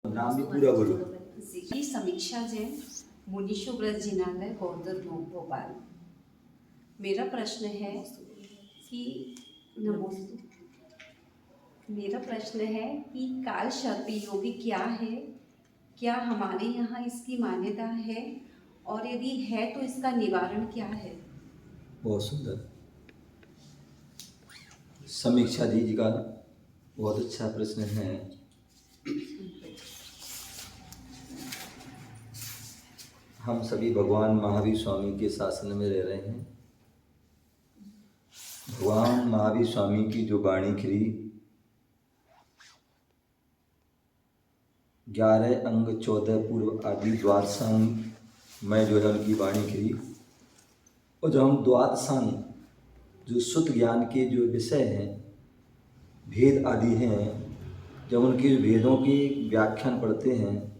नाम भी पूरा बोलो। जी समीक्षा जैन, मुनीशो व्रत जिनालय गौदर भोपाल। मेरा प्रश्न है कि मेरा प्रश्न है कि काल सर्प योग क्या है? क्या हमारे यहाँ इसकी मान्यता है? और यदि है तो इसका निवारण क्या है? बहुत सुंदर। समीक्षा जी का बहुत अच्छा प्रश्न है। हम सभी भगवान महावीर स्वामी के शासन में रह रहे हैं। भगवान महावीर स्वामी की जो वाणी खिली 11 अंग 14 पूर्व आदि द्वादशांग में जो है उनकी वाणी खिली। और जब हम द्वादशांग जो शुद्ध ज्ञान के जो विषय हैं, भेद आदि हैं, जब उनके भेदों की व्याख्यान पढ़ते हैं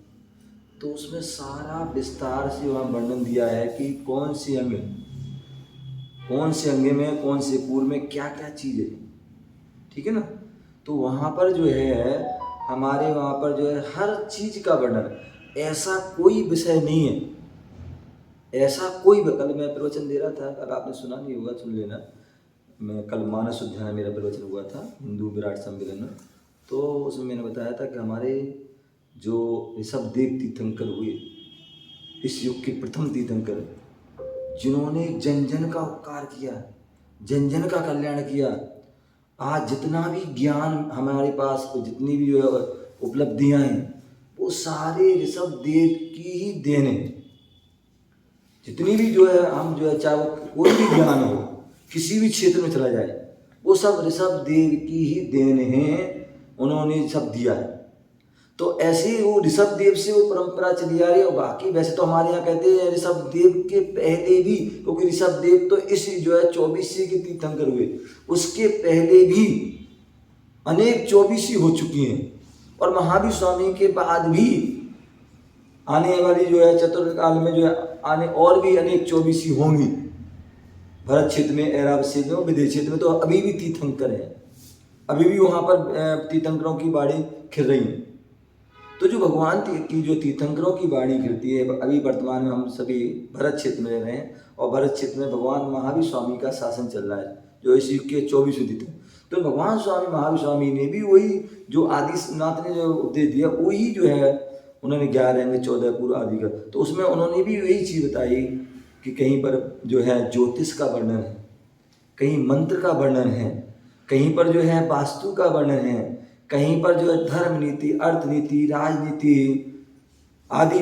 तो उसमें सारा विस्तार से वहाँ वर्णन दिया है कि कौन से अंग में कौन से पूर्व में क्या क्या चीज़ है। ठीक है ना। तो वहाँ पर जो है हमारे वहाँ पर जो है हर चीज़ का वर्णन, ऐसा कोई विषय नहीं है, ऐसा कोई। कल मैं प्रवचन दे रहा था, कल आपने सुना नहीं होगा, सुन लेना। मैं कल मानस उद्यान मेरा प्रवचन हुआ था हिंदू विराट सम्मेलन में। तो उसमें मैंने बताया था कि हमारे जो ऋषभदेव तीर्थंकर हुए, इस युग के प्रथम तीर्थंकर, जिन्होंने जन जन का उपकार किया, जन जन का कल्याण किया। आज जितना भी ज्ञान हमारे पास, जितनी भी जो है उपलब्धियां हैं, वो सारे ऋषभदेव की ही देन है। जितनी भी जो है हम जो है, चाहे वो कोई भी ज्ञान हो, किसी भी क्षेत्र में चला जाए, वो सब ऋषभदेव की ही देन है, उन्होंने सब दिया है। तो ऐसे ही वो ऋषभदेव से वो परंपरा चली आ रही है। और बाकी वैसे तो हमारे यहाँ कहते हैं ऋषभदेव के पहले भी, क्योंकि ऋषभदेव तो इस जो है 24 के तीर्थंकर हुए, उसके पहले भी अनेक 24 हो चुकी हैं। और महावीर स्वामी के बाद भी आने वाली जो है चतुर्थ काल में जो है आने और भी अनेक 24 होंगी। भरत क्षेत्र में, ऐरावत क्षेत्र में, विदेश क्षेत्र में तो अभी भी तीर्थंकर हैं, अभी भी वहाँ पर तीर्थंकरों की बाड़ी खिल रही है। तो जो भगवान की जो तीर्थंकरों की वाणी गिरती है, अभी वर्तमान में हम सभी भरत क्षेत्र में रह रहे हैं, और भरत क्षेत्र में भगवान महावीर स्वामी का शासन चल रहा है, जो इस युग के 24 तीर्थंकर। तो भगवान स्वामी महावीर स्वामी ने भी वही जो आदिनाथ ने जो उपदेश दिया, वही जो है उन्होंने 11 अंग 14 पूर्व आदि का। तो उसमें उन्होंने भी वही चीज़ बताई कि कहीं पर जो है ज्योतिष का वर्णन है, कहीं मंत्र का वर्णन है, कहीं पर जो है वास्तु का वर्णन है, कहीं पर जो है धर्म नीति, अर्थ नीति, राजनीति आदि,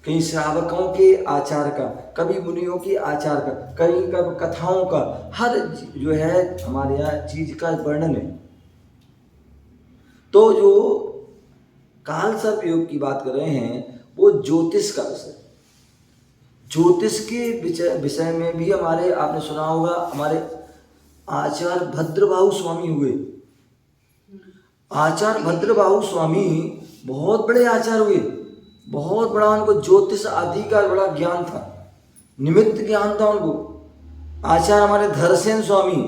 कहीं श्रावकों के आचार का, कभी मुनियों के आचार का, कहीं का कथाओं का, हर जो है हमारे यहाँ चीज का वर्णन है। तो जो काल सर्प योग की बात कर रहे हैं, वो ज्योतिष का विषय, ज्योतिष के विषय में भी हमारे, आपने सुना होगा, हमारे आचार्य भद्रबाहु स्वामी हुए। आचार्य भद्रबाहु स्वामी बहुत बड़े आचार्य हुए, बहुत बड़ा उनको ज्योतिष आदि का बड़ा ज्ञान था, निमित्त ज्ञान था उनको। आचार्य हमारे धरसेन स्वामी,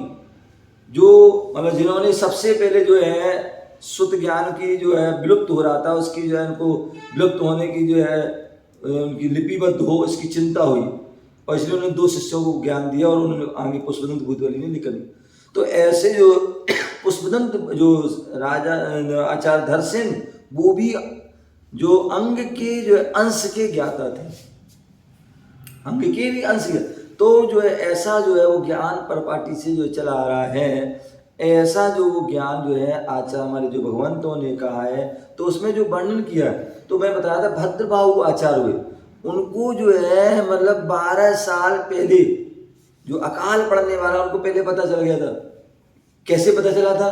जो मतलब जिन्होंने सबसे पहले जो है शुद्ध ज्ञान की जो है विलुप्त हो रहा था, उसकी जो है उनको विलुप्त होने की जो है उनकी लिपिबद्ध हो, इसकी चिंता हुई, और इसलिए उन्होंने 2 शिष्यों को ज्ञान दिया, और उन्होंने आगे पुष्पदंत भूतवली ने लिखा। तो ऐसे जो पुष्पदंत जो राजा आचार्य धरसेन, वो भी जो अंग के जो अंश के ज्ञाता थे, अंग के भी अंश के। तो जो है ऐसा जो है वो ज्ञान परपाटी से जो चला आ रहा है, ऐसा जो वो ज्ञान जो है आचार्य हमारे जो भगवंतों ने कहा है, तो उसमें जो वर्णन किया, तो मैं बताया था भद्रबाहु आचार्य हुए, उनको जो है मतलब 12 साल पहले जो अकाल पड़ने वाला, उनको पहले पता चल गया था। कैसे पता चला था?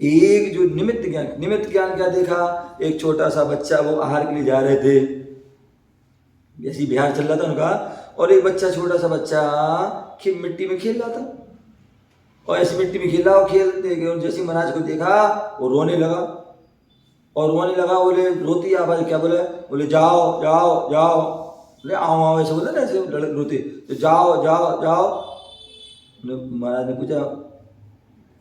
एक जो निमित्त ज्ञान क्या देखा, एक छोटा सा बच्चा, वो आहार के लिए जा रहे थे, ऐसी बिहार चल रहा था उनका, और एक बच्चा, छोटा सा बच्चा मिट्टी में खेल रहा था, और ऐसी मिट्टी में खेला, और खेलते जैसे महाराज को देखा वो रोने लगा, और रोने लगा, बोले रोती आवाज, क्या बोले, बोले जाओ जाओ जाओ, बोले आओ आओ, ऐसे बोले ना, ऐसे रोते, तो जाओ जाओ जाओ। महाराज ने पूछा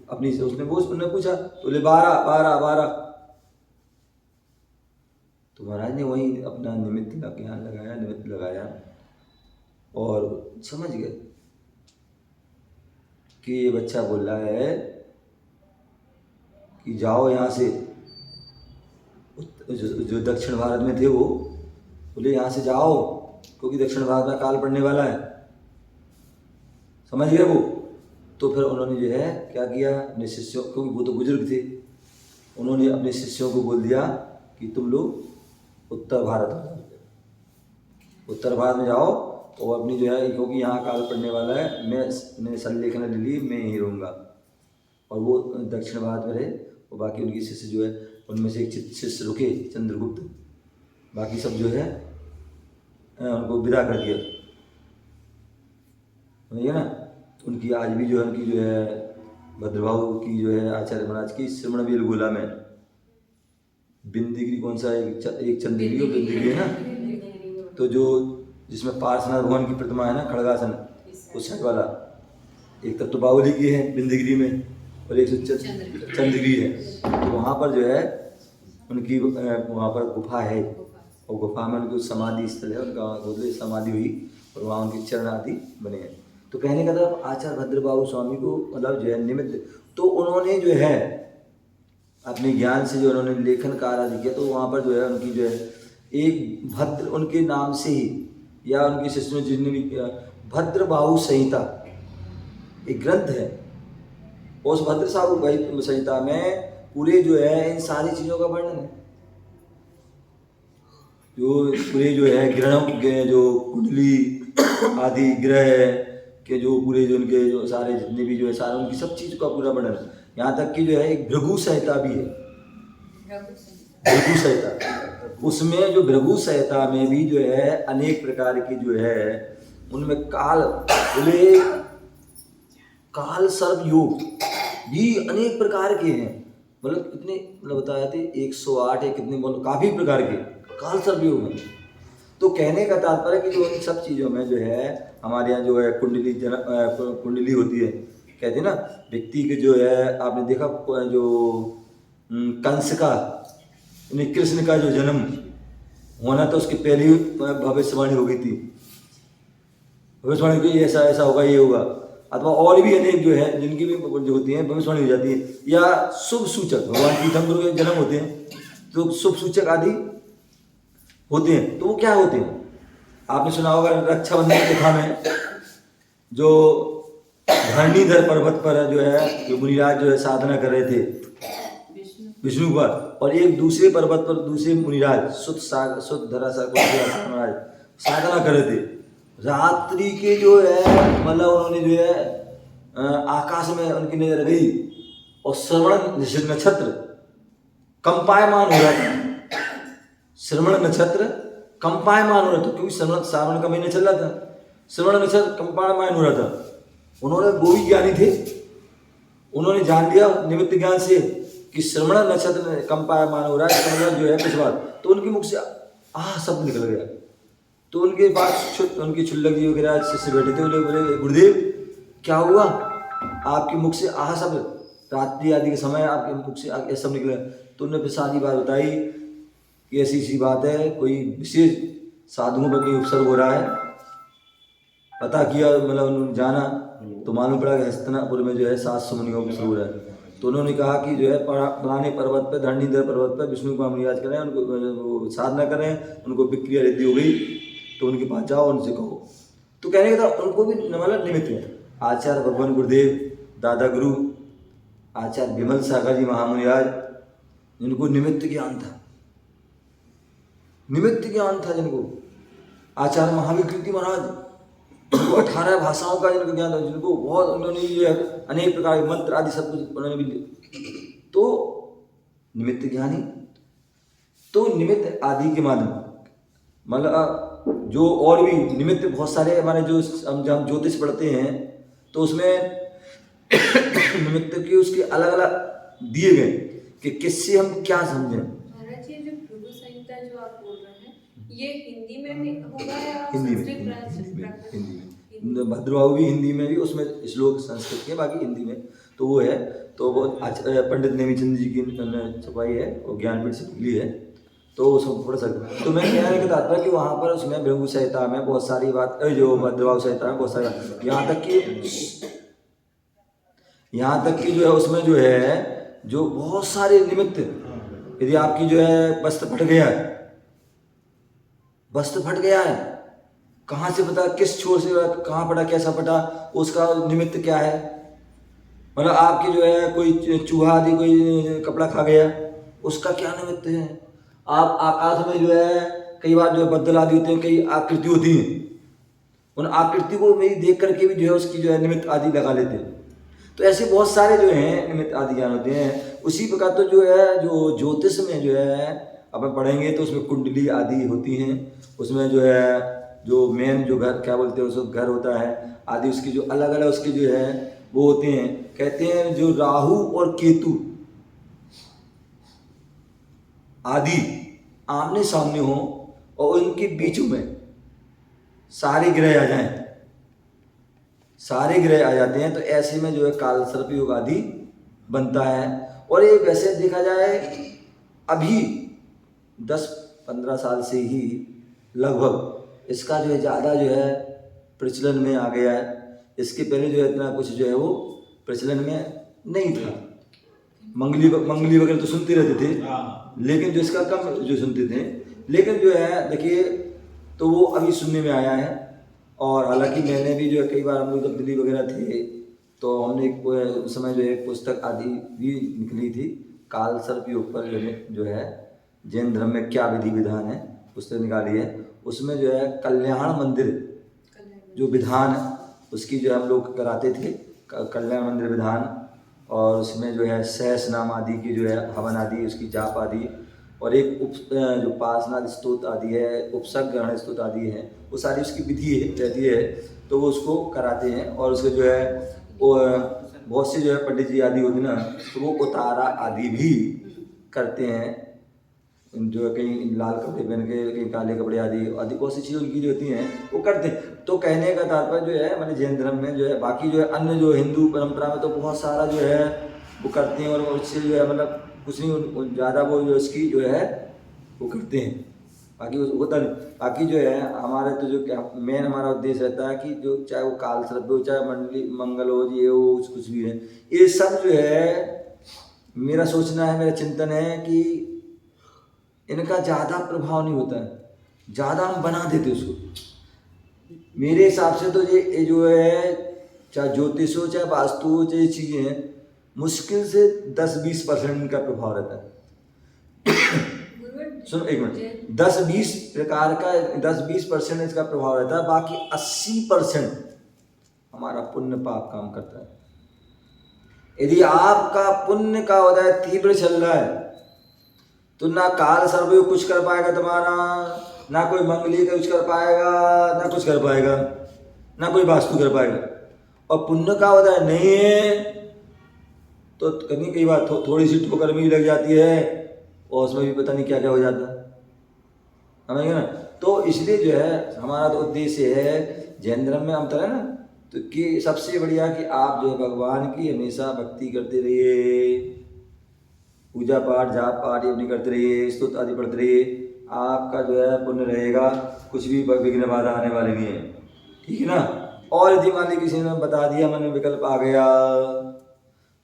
अपनी से, उसने पूछा, तो बोले 12 12 12। तो महाराज ने वही अपना ज्ञान लगाया, निमित्त लगाया और समझ गए कि ये बच्चा बोल रहा है कि जाओ यहाँ से। जो दक्षिण भारत में थे वो बोले यहाँ से जाओ, क्योंकि दक्षिण भारत में काल पड़ने वाला है, समझ गए वो। तो फिर उन्होंने जो है क्या किया, अपने शिष्यों, क्योंकि वो तो बुजुर्ग थे, उन्होंने अपने शिष्यों को बोल दिया कि तुम लोग उत्तर भारत में जाओ, उत्तर भारत में जाओ और अपनी जो है, क्योंकि यहाँ काल पड़ने वाला है, मैंने संलेखन ले ली, मैं यहीं रहूँगा। और वो दक्षिण भारत में रहे और बाकी उनके शिष्य जो है, उनमें से एक शिष्य रुके चंद्रगुप्त, बाकी सब जो है उनको विदा कर दिया, समझिए ना। उनकी आज भी जो है, उनकी जो है भद्रभाव की जो है आचार्य महाराज की श्रवणबेल गोला में बिंदगिरी, कौन सा एक चंद्रगिरी और बिंदगिरी है ना, तो जो जिसमें पार्श्वनाथ भगवान की प्रतिमा है ना, खड़गासन, उस साइड वाला, एक तब तो बाहुली की है बिंदगिरी में और एक चंद्रगिरी है। तो वहाँ पर जो है उनकी वहाँ पर गुफा है और गुफा में उनकी समाधि स्थल है, उनका समाधि हुई और वहाँ उनके चरण आदि बने हैं। तो कहने का था आचार्य भद्रबाहु स्वामी को मतलब जो है निमित्त, तो उन्होंने जो है अपने ज्ञान से जो उन्होंने लेखन कार्य आदि किया, तो वहाँ पर जो है उनकी जो है एक भद्र उनके नाम से ही या उनके शिष्य में जिन्होंने भी किया, भद्रबाहु संहिता एक ग्रंथ है, उस भद्र साहु संहिता में पूरे जो है इन सारी चीज़ों का वर्णन है। जो पूरे जो है ग्रहों के जो कुंडली आदि ग्रह के जो पूरे जो उनके जो सारे जितने भी जो है सारे उनकी सब चीज़ का पूरा वर्णन है। यहाँ तक कि जो है एक भृगु संहिता भी है, भृगु संहिता, उसमें जो भृगु संहिता में भी जो है अनेक प्रकार की जो है उनमें बोले काल सर्प योग भी अनेक प्रकार के हैं, मतलब कितने मतलब बताए थे 108 है कितने काफ़ी प्रकार के काल सर्प योग में। तो कहने का तात्पर्य कि जो इन सब चीज़ों में जो है हमारे यहाँ जो है कुंडली होती है, कहते हैं ना व्यक्ति के जो है, आपने देखा जो कंस का कृष्ण का जो जन्म होना था उसकी पहली भविष्यवाणी हो गई थी, भविष्यवाणी की ऐसा ऐसा होगा, ये होगा, अथवा और भी अनेक जो है जिनकी भी जो होती हैं भविष्यवाणी हो जाती है, या शुभ सूचक भगवान तीर्थंकरों के जन्म होते हैं तो शुभ सूचक आदि होते हैं। तो वो क्या होते हैं, आपने सुना होगा रक्षाबंधन की कथा में जो धरणीधर पर्वत पर जो है जो मुनिराज जो है साधना कर रहे थे विष्णु पर, और एक दूसरे पर्वत पर दूसरे मुनिराज साधना कर रहे थे। रात्रि के जो है मतलब उन्होंने जो है आकाश में उनकी नजर गई और श्रवण नक्षत्र कंपायमान हो रहा था, श्रवण नक्षत्र कंपायमान हो रहा था, क्योंकि श्रावण का महीना चल रहा था, श्रवण नक्षत्र कंपायमान हो रहा था। उन्होंने वो भी ज्ञानी थे, उन्होंने जान लिया निमित्त ज्ञान से कि श्रवण नक्षत्र कंपायमान हो रहा है, श्रवण जो है कुछ बात, तो उनके मुख से शब्द निकल गया। तो उनके पास उनके छुल्लक जी वगैरह शिष्य बैठे थे, उन्हें बोले गुरुदेव क्या हुआ, आपके मुख से शब्द, रात्रि आदि के समय आपके मुख से ऐसा शब्द निकला। तो उन्होंने फिर सारी बात बताई कि ऐसी सी बात है, कोई विशेष साधुओं पर कोई उपसर्ग हो रहा है। पता किया, मतलब उन्होंने जाना तो मालूम पड़ा कि हस्तिनापुर में जो है 700 मुनियों का हो रहा है। तो उन्होंने कहा कि जो है पुराने पर्वत पर, धरणीधर पर्वत पर विष्णु को हम रियाज कर रहे हैं, उनको साधना कर रहे हैं, उनको विक्रिया रिद्धि हो गई, तो उनके पास जाओ, उनसे कहो। तो कहने का था उनको भी मतलब निमित्त है। आचार्य भगवान गुरुदेव दादा गुरु आचार्य विमल सागर जी महामुनिराज, जिनको निमित्त ज्ञान था, निमित्त ज्ञान था जिनको, आचार्य महावीर कीर्ति महाराज जिनको 18 भाषाओं का जिनको ज्ञान था, जिनको बहुत उन्होंने जो है अनेक प्रकार के मंत्र आदि सब कुछ उन्होंने भी, तो निमित्त ज्ञानी। तो निमित्त आदि के माध्यम मतलब जो और भी निमित्त बहुत सारे हमारे जो हम ज्योतिष पढ़ते हैं तो उसमें निमित्त के उसके अलग अलग दिए गए कि किससे हम क्या समझें। महाराज ये जो भृगु संहिता जो आप बोल रहे हैं ये हिंदी में भी होगा या हिंदी में भद्रबाहु भी हिंदी में भी, उसमें श्लोक संस्कृत के, बाकी हिंदी में। तो वो है, तो वो पंडित नेमीचंद जी की छपाई है और ज्ञानपीठ से निकली है। तो उसको पढ़ सकते। तो मैं कहने का तात्पर्य कि वहाँ पर उसमें भृगु संहिता में बहुत सारी बात, जो भद्रवाहु संहिता में बहुत सारी बात, यहाँ तक कि जो है उसमें जो है जो बहुत सारे निमित्त, यदि आपकी जो है वस्त्र फट गया है, वस्त्र फट गया है, कहाँ से पता, किस छोर से कहाँ फटा, कैसा फटा, उसका निमित्त क्या है। मतलब आपकी जो है कोई चूहा आदि कोई कपड़ा खा गया, उसका क्या निमित्त है। आप आकाश में जो है कई बार जो है बदल आदि होते हैं, कई आकृति होती हैं, उन आकृति को भी देख करके भी जो है उसकी जो है निमित्त आदि लगा लेते हैं। तो ऐसे बहुत सारे जो हैं निमित्त आदि ज्ञान होते हैं। उसी प्रकार तो जो है जो ज्योतिष में जो है अपन पढ़ेंगे तो उसमें कुंडली आदि होती हैं, उसमें जो है जो मेन जो घर क्या बोलते हैं उसको घर होता है आदि, उसकी जो अलग अलग उसके जो है वो होते हैं। कहते हैं जो राहु और केतु आदि आमने सामने हो और उनके बीच में सारे ग्रह आ जाएं, सारे ग्रह आ जाते हैं, तो ऐसे में जो है काल सर्प योग आदि बनता है। और ये वैसे देखा जाए अभी 10-15 साल से ही लगभग इसका जो है ज़्यादा जो है प्रचलन में आ गया है। इसके पहले जो है इतना कुछ जो है वो प्रचलन में नहीं था। मंगली वगैरह तो सुनते रहते थे, लेकिन जो इसका कम जो सुनते थे, लेकिन जो है देखिए तो वो अभी सुनने में आया है। और हालांकि मैंने भी जो है कई बार हम लोग जब दिल्ली वगैरह थे तो हमने एक उस समय जो है पुस्तक आदि भी निकली थी, काल सर्प योग पर जो है जैन धर्म में क्या विधि विधान है, पुस्तक निकाली है। उसमें जो है कल्याण मंदिर जो विधान उसकी जो हम लोग कराते थे, कल्याण मंदिर विधान, और उसमें जो है सहस नाम आदि की जो है हवन आदि उसकी जाप आदि, और एक जो पासनाद स्तोत्र आदि है, उपसर्ग ग्रहण स्तोत्र आदि है, वो सारी उसकी विधि रहती है, तो वो उसको कराते हैं। और उसके जो है वो बहुत से जो है पंडित जी आदि होते ना, तो वो उतारा आदि भी करते हैं, जो है कहीं लाल कपड़े पहन के, कहीं काले कपड़े आदि आदि बहुत सी चीज़ें उनकी जो होती हैं वो करते हैं। तो कहने का तात्पर्य जो है मैंने जैन धर्म में जो है, बाकी जो है अन्य जो हिंदू परंपरा में तो बहुत सारा जो है वो करते हैं, और उससे जो है मतलब कुछ नहीं ज़्यादा वो जो इसकी जो है वो करते हैं, बाकी होता नहीं। बाकी जो है हमारे तो जो क्या मेन हमारा उद्देश्य रहता है कि जो चाहे वो काल सर्प हो, चाहे मंडली मंगल हो, ये हो, कुछ भी है, ये सब जो है मेरा सोचना है, मेरा चिंतन है कि इनका ज़्यादा प्रभाव नहीं होता है, ज़्यादा हम बना देते उसको। मेरे हिसाब से तो ये जो है चाहे ज्योतिष हो, चाहे वास्तु हो, चाहे चीज़ें हैं, मुश्किल से 10-20% का प्रभाव रहता है। सुनो एक मिनट, 10-20 प्रकार का 10-20% इसका प्रभाव रहता है, बाकी 80% हमारा पुण्य पाप काम करता है। यदि आपका पुण्य का होता है तीव्र चल रहा है तो ना काल सर्प कुछ कर पाएगा तुम्हारा, ना कोई मंगली कुछ कर पाएगा, ना कुछ कर पाएगा, ना कोई वास्तु कर पाएगा। और पुण्य का होता है नहीं है तो कई बार थोड़ी सी ठोकर भी लग जाती है और उसमें भी पता नहीं क्या क्या हो जाता है, समझेंगे ना। तो इसलिए जो है हमारा तो उद्देश्य है जैन धर्म में हम तरह ना तो कि सबसे बढ़िया कि आप जो है भगवान की हमेशा भक्ति करते रहिए, पूजा पाठ जाप पाठ अपनी करते रहिए, स्तुति आदि पढ़ते रहिए, आपका जो है पुण्य रहेगा, कुछ भी विघ्न बाधा आने वाले नहीं है, ठीक है ना। और यदि मान ली किसी ने बता दिया मन में विकल्प आ गया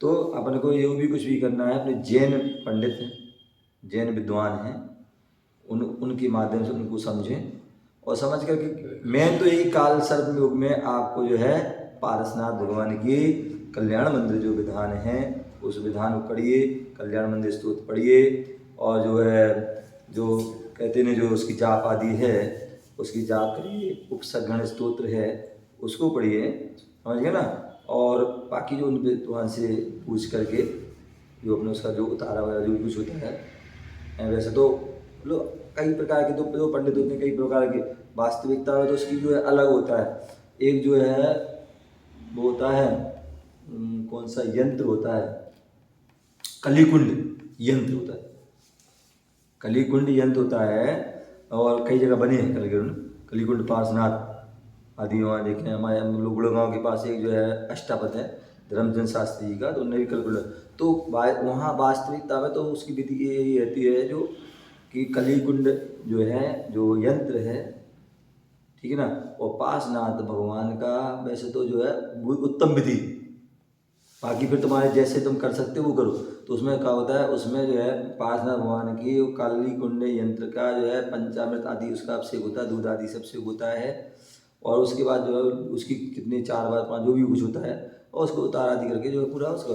तो अपन को ये भी कुछ भी करना है, अपने जैन पंडित हैं, जैन विद्वान हैं, उनके माध्यम से उनको समझें और समझ कर कि मैं तो यही काल सर्प योग में आपको जो है पारसनाथ भगवान की कल्याण मंदिर जो विधान है उस विधान को पढ़िए, कल्याण मंदिर स्तोत्र पढ़िए, और जो है जो कहते हैं जो उसकी जाप आदि है उसकी जाप करिए, उपसर्गण स्तोत्र है उसको पढ़िए, समझ गए ना। और बाकी जो उन विद्वान से पूछ करके जो अपने उसका जो उतारा वगैरह जो कुछ होता है, वैसे तो लोग कई प्रकार के जो पंडित होते हैं कई प्रकार के, वास्तविकता है तो उसकी जो है अलग होता है। एक जो है वो होता है कौन सा यंत्र होता है, कलिकुंड यंत्र होता है, कलिकुंड यंत्र होता है, और कई जगह बने हैं कलिकुंड पार्श्वनाथ आदि वहाँ देखे। हमारे हम लोग गुड़गांव के पास एक जो है अष्टापद है धर्मचंद शास्त्री जी का, तो उन्होंने भी कलिकुंड, तो वहाँ वास्तविकता में तो उसकी विधि यही रहती है जो कि कलिकुंड जो है, जो यंत्र है, ठीक है ना, और पार्श्वनाथ भगवान का वैसे तो जो है वो उत्तम विधि, बाकी फिर तुम्हारे जैसे तुम कर सकते हो वो करो। तो उसमें क्या होता है, उसमें जो है पार्श्वनाथ भगवान की काली कुंड यंत्र का जो है पंचामृत आदि उसका अभिषेक होता है, दूध आदि से अभिषेक होता है, और उसके बाद जो है उसकी कितने 4 बार 5 जो भी कुछ होता है, और उसको उतार आदि करके जो है पूरा उसका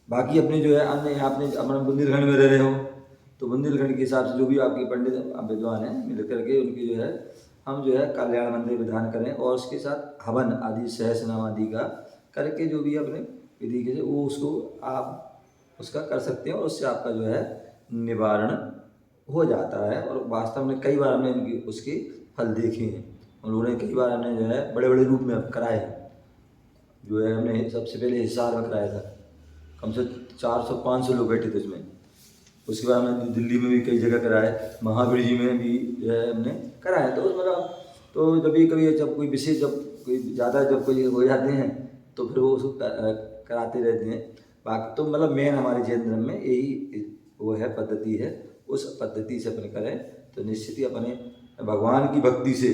बाकी अपने जो है अन्य आपने अपना बुंदेलखंड में रह रहे हो तो बुंदेलखंड के हिसाब से जो भी आपके पंडित विद्वान हैं मिल करके उनकी जो है हम जो है कल्याण मंदिर विधान करें, और उसके साथ हवन आदि सहस्रनाम आदि का करके जो भी अपने विधि के वो उसको आप उसका कर सकते हैं, और उससे आपका जो है निवारण हो जाता है। और वास्तव में कई बार हमने इनकी उसके फल देखे हैं, उन लोगों ने कई बार हमने जो है बड़े बड़े रूप में कराए हैं। जो है हमने सबसे पहले हिसार में कराया था, कम से 400-500 लोग बैठे थे उसमें। उसके बाद हमने दिल्ली में भी कई जगह कराए, महावीर जी में भी जो है हमने कराया। तो मतलब तो जब कभी जब कोई विशेष जब कोई ज़्यादा जब कोई हो जाते हैं तो फिर वो उसको कराते रहते हैं। बाकी तो मतलब मेन हमारे जैन धर्म में यही वो है पद्धति है, उस पद्धति से अपन करें तो निश्चित ही अपने भगवान की भक्ति से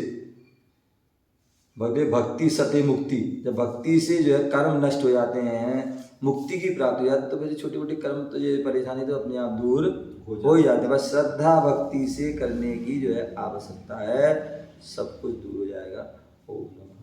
भक्ति सत्य मुक्ति, जब भक्ति से जो है कर्म नष्ट हो जाते हैं, मुक्ति की प्राप्ति हो जाती है, तो फिर छोटे मोटे कर्म तो ये परेशानी तो अपने आप दूर हो ही जाते हैं। बस श्रद्धा भक्ति से करने की जो है आवश्यकता है, सब कुछ दूर हो जाएगा। ओम नमः।